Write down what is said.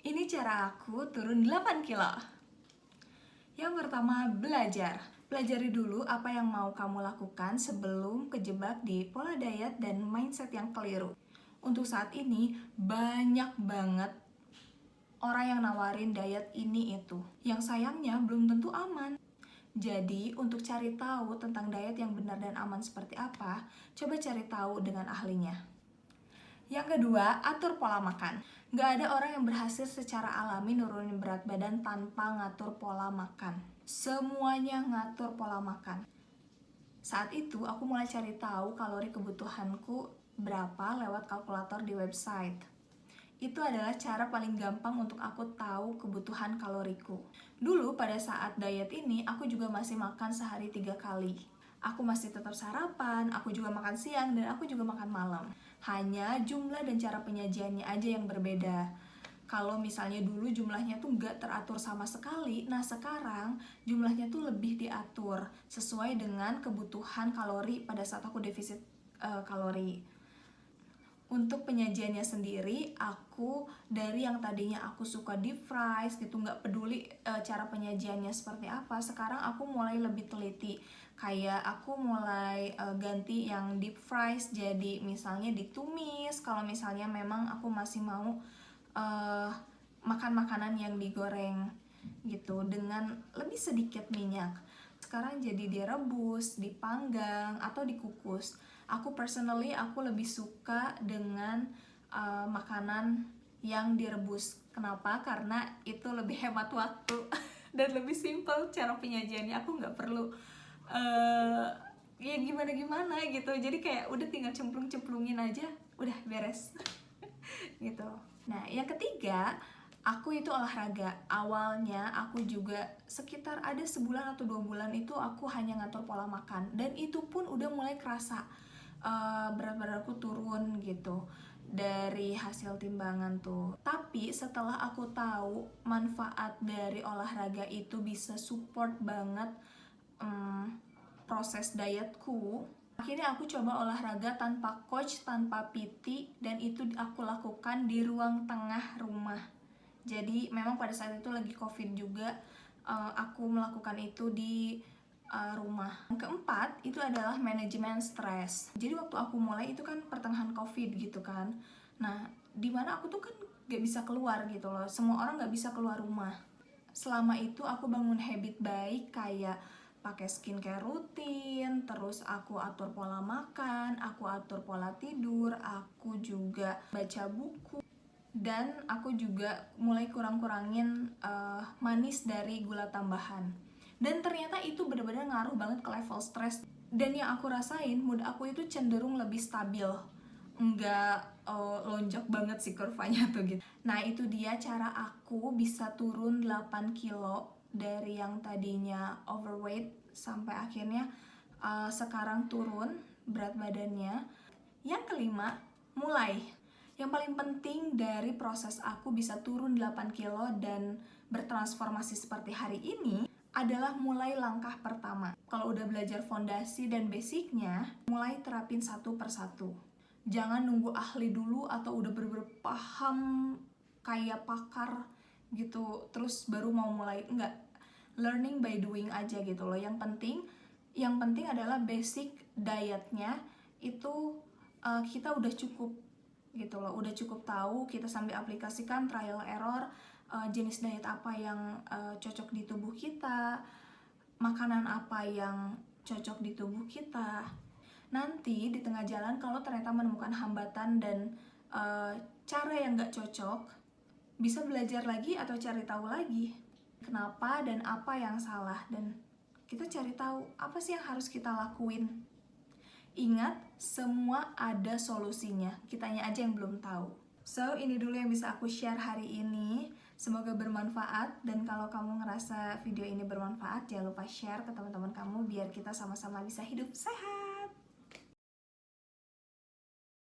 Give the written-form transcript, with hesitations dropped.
Ini cara aku turun 8 kilo. Yang pertama, belajar. Pelajari dulu apa yang mau kamu lakukan sebelum kejebak di pola diet dan mindset yang keliru. Untuk saat ini, banyak banget orang yang nawarin diet ini itu. Yang sayangnya belum tentu aman. Jadi, untuk cari tahu tentang diet yang benar dan aman seperti apa, coba cari tahu dengan ahlinya. Yang kedua, atur pola makan. Gak ada orang yang berhasil secara alami nurunin berat badan tanpa ngatur pola makan. Semuanya ngatur pola makan. Saat itu, aku mulai cari tahu kalori kebutuhanku berapa lewat kalkulator di website. Itu adalah cara paling gampang untuk aku tahu kebutuhan kaloriku. Dulu pada saat diet ini, aku juga masih makan sehari 3 kali. Aku masih tetap sarapan, aku juga makan siang, dan aku juga makan malam. Hanya jumlah dan cara penyajiannya aja yang berbeda. Kalau misalnya dulu jumlahnya tuh nggak teratur sama sekali, nah sekarang jumlahnya tuh lebih diatur sesuai dengan kebutuhan kalori pada saat aku defisit kalori. Untuk penyajiannya sendiri, aku dari yang tadinya aku suka deep fries gitu, nggak peduli cara penyajiannya seperti apa, sekarang aku mulai lebih teliti. Kayak aku mulai ganti yang deep fries jadi misalnya ditumis, kalau misalnya memang aku masih mau makan makanan yang digoreng gitu dengan lebih sedikit minyak. Sekarang jadi direbus, dipanggang, atau dikukus. Aku lebih suka dengan makanan yang direbus. Kenapa? Karena itu lebih hemat waktu dan lebih simple cara penyajiannya. Aku nggak perlu ya gimana-gimana gitu. Jadi kayak udah tinggal cemplung-cemplungin aja, udah beres gitu. Nah, yang ketiga, aku itu olahraga. Awalnya aku juga sekitar ada sebulan atau 2 bulan itu aku hanya ngatur pola makan, dan itu pun udah mulai kerasa berat badanku turun gitu dari hasil timbangan tuh. Tapi setelah aku tahu manfaat dari olahraga itu bisa support banget proses dietku, akhirnya aku coba olahraga tanpa coach, tanpa PT, dan itu aku lakukan di ruang tengah rumah. Jadi memang pada saat itu lagi COVID juga, aku melakukan itu di rumah. Yang keempat itu adalah manajemen stres. Jadi waktu aku mulai itu kan pertengahan COVID gitu kan. Nah, dimana aku tuh kan gak bisa keluar gitu loh. Semua orang gak bisa keluar rumah. Selama itu aku bangun habit baik kayak pakai skincare rutin, terus aku atur pola makan, aku atur pola tidur, aku juga baca buku, dan aku juga mulai kurang-kurangin manis dari gula tambahan. Dan ternyata itu benar-benar ngaruh banget ke level stres. Dan yang aku rasain, mood aku itu cenderung lebih stabil, nggak lonjak banget sih kurvanya tuh gitu. Nah, itu dia cara aku bisa turun 8 kilo dari yang tadinya overweight sampai akhirnya sekarang turun berat badannya. Yang kelima, mulai. Yang paling penting dari proses aku bisa turun 8 kilo dan bertransformasi seperti hari ini adalah mulai langkah pertama. Kalau udah belajar fondasi dan basicnya, mulai terapin satu persatu. Jangan nunggu ahli dulu atau udah bener-bener paham kayak pakar gitu terus baru mau mulai. Enggak, learning by doing aja gitu loh. Yang penting adalah basic dietnya itu kita udah cukup gitu loh, udah cukup tahu, kita sambil aplikasikan trial error jenis diet apa yang cocok di tubuh kita, makanan apa yang cocok di tubuh kita. Nanti di tengah jalan kalau ternyata menemukan hambatan dan cara yang gak cocok, bisa belajar lagi atau cari tahu lagi kenapa dan apa yang salah, dan kita cari tahu apa sih yang harus kita lakuin. Ingat, semua ada solusinya, kitanya aja yang belum tahu. So, ini dulu yang bisa aku share hari ini. Semoga bermanfaat, dan kalau kamu ngerasa video ini bermanfaat, jangan lupa share ke teman-teman kamu biar kita sama-sama bisa hidup sehat.